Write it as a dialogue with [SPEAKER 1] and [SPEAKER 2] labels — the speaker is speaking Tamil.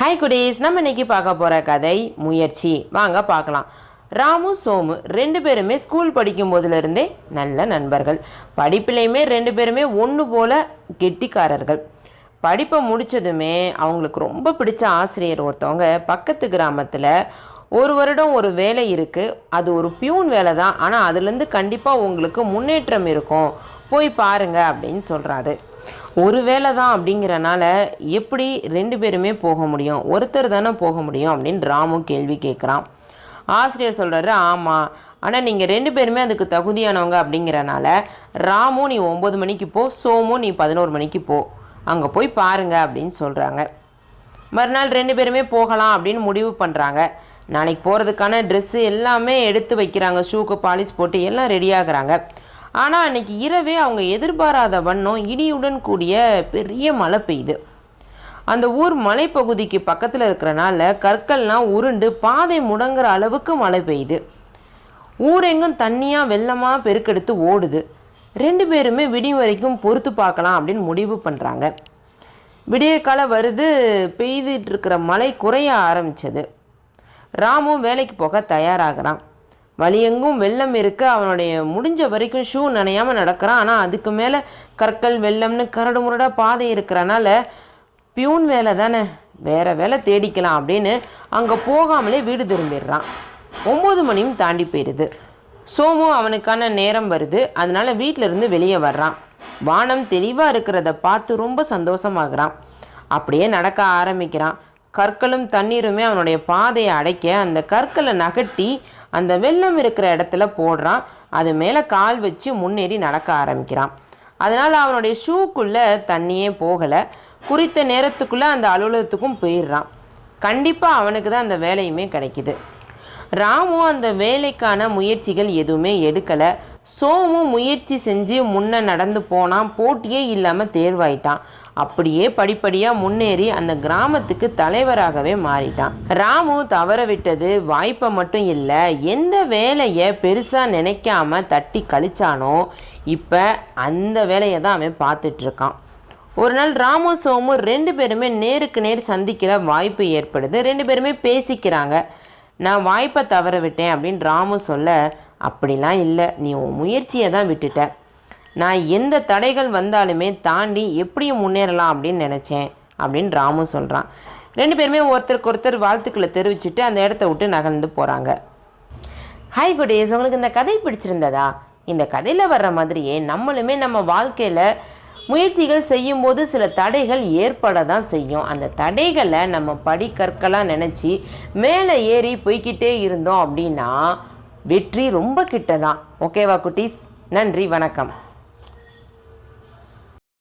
[SPEAKER 1] ஹாய் குடீஸ், நம்ம இன்னைக்கு பார்க்க போகிற கதை முயற்சி. வாங்க பார்க்கலாம். ராமு சோமு ரெண்டு பேருமே ஸ்கூல் படிக்கும் போதுலேருந்தே நல்ல நண்பர்கள். படிப்புலேயுமே ரெண்டு பேருமே ஒன்று போல் கெட்டிக்காரர்கள். படிப்பை முடித்ததுமே அவங்களுக்கு ரொம்ப பிடிச்ச ஆசிரியர் ஒருத்தவங்க பக்கத்து கிராமத்தில் ஒரு வருடம் ஒரு வேலை இருக்குது, அது ஒரு பியூன் வேலை தான், ஆனால் அதுலேருந்து கண்டிப்பாக உங்களுக்கு முன்னேற்றம் இருக்கும், போய் பாருங்க அப்படின்னு சொல்கிறாரு. ஒரு வேலை தான் அப்படிங்கிறனால எப்படி ரெண்டு பேருமே போக முடியும், ஒருத்தர் தானே போக முடியும் அப்படின்னு ராமு கேள்வி கேட்குறான். ஆசிரியர் சொல்கிறாரு, ஆமாம், ஆனால் நீங்கள் ரெண்டு பேருமே அதுக்கு தகுதியானவங்க அப்படிங்கிறனால ராமு நீ 9 மணிக்கு போ, சோமு நீ 11 மணிக்கு போ, அங்கே போய் பாருங்க அப்படின்னு சொல்கிறாங்க. மறுநாள் ரெண்டு பேருமே போகலாம் அப்படின்னு முடிவு பண்ணுறாங்க. நாளைக்கு போகிறதுக்கான ட்ரெஸ்ஸு எல்லாமே எடுத்து வைக்கிறாங்க, ஷூக்கு பாலிஷ் போட்டு எல்லாம் ரெடியாகிறாங்க. ஆனால் அன்றைக்கி இரவே அவங்க எதிர்பாராத வண்ணம் இடியுடன் கூடிய பெரிய மழை பெய்யுது. அந்த ஊர் மலைப்பகுதிக்கு பக்கத்தில் இருக்கிறனால கற்கள்லாம் உருண்டு பாதை முடங்குற அளவுக்கு மழை பெய்யுது. ஊரெங்கும் தண்ணியாக வெள்ளமாக பெருக்கெடுத்து ஓடுது. ரெண்டு பேருமே விடியும் வரைக்கும் பொறுத்து பார்க்கலாம் அப்படின்னு முடிவு பண்ணுறாங்க. விடிய காலம் வருது, பெய்துட்டு இருக்கிற மழை குறைய ஆரம்பித்தது. ராமு வேலைக்கு போக தயாராகிறான். வழியெங்கும் வெள்ளம் இருக்க அவனுடைய முடிஞ்ச வரைக்கும் ஷூ நனையாமல் நடக்கிறான். ஆனால் அதுக்கு மேலே கற்கள் வெள்ளம்னு கரடு முரடாக பாதை இருக்கிறனால பியூன் வேலை தானே, வேறு வேலை தேடிக்கலாம் அப்படின்னு அங்கே போகாமலே வீடு திரும்பிடுறான். 9 மணியும் தாண்டி போயிடுது. சோமு அவனுக்கான நேரம் வருது, அதனால வீட்டிலேருந்து வெளியே வர்றான். வானம் தெளிவாக இருக்கிறத பார்த்து ரொம்ப சந்தோஷமாகறான். அப்படியே நடக்க ஆரம்பிக்கிறான். கற்களும் தண்ணீருமே அவனுடைய பாதையை அடைக்க அந்த கற்களை நகட்டி அந்த வெள்ளம் இருக்கிற இடத்துல போடுறான். அது மேலே கால் வச்சு முன்னேறி நடக்க ஆரம்பிக்கிறான். அதனால் அவனுடைய ஷூக்குள்ளே தண்ணியே போகலை. குறித்த நேரத்துக்குள்ளே அந்த அலுவலகத்துக்கும் போயிடுறான். கண்டிப்பாக அவனுக்கு தான் அந்த வேலையுமே கிடைக்கிது. ராமு அந்த வேலைக்கான முயற்சிகள் எதுவுமே எடுக்கலை. சோமு முயற்சி செஞ்சு முன்னே நடந்து போனான், போட்டியே இல்லாமல் தேர்வாயிட்டான். அப்படியே படிப்படியாக முன்னேறி அந்த கிராமத்துக்கு தலைவராகவே மாறிட்டான். ராமு தவற விட்டது வாய்ப்பை மட்டும் இல்லை, எந்த வேலையை பெருசாக நினைக்காம தட்டி கழிச்சானோ இப்போ அந்த வேலையை தான் அவன் பார்த்துட்ருக்கான். ஒரு நாள் ராமு சோமு ரெண்டு பேருமே நேருக்கு நேர் சந்திக்கிற வாய்ப்பு ஏற்படுது. ரெண்டு பேருமே பேசிக்கிறாங்க. நான் வாய்ப்பை தவற விட்டேன் அப்படின்னு ராமு சொல்ல, அப்படிலாம் இல்லை, நீ உன் முயற்சியை தான் விட்டுட்ட, நான் எந்த தடைகள் வந்தாலுமே தாண்டி எப்படியும் முன்னேறலாம் அப்படின்னு நினச்சேன் அப்படின்னு ராமு சொல்கிறான். ரெண்டு பேருமே ஒருத்தருக்கு ஒருத்தர் வாழ்த்துக்களை தெரிவிச்சுட்டு அந்த இடத்த விட்டு நகர்ந்து போகிறாங்க. ஹாய் குடீஸ், உங்களுக்கு இந்த கதை பிடிச்சிருந்ததா? இந்த கதையில் வர்ற மாதிரியே நம்மளுமே நம்ம வாழ்க்கையில் முயற்சிகள் செய்யும்போது சில தடைகள் ஏற்பட தான் செய்யும். அந்த தடைகளை நம்ம படிக்கற்களாக நினச்சி மேலே ஏறி போய்கிட்டே இருந்தோம் அப்படின்னா வெற்றி ரொம்ப கிட்ட தான். ஓகேவா குட்டீஸ்? நன்றி, வணக்கம்.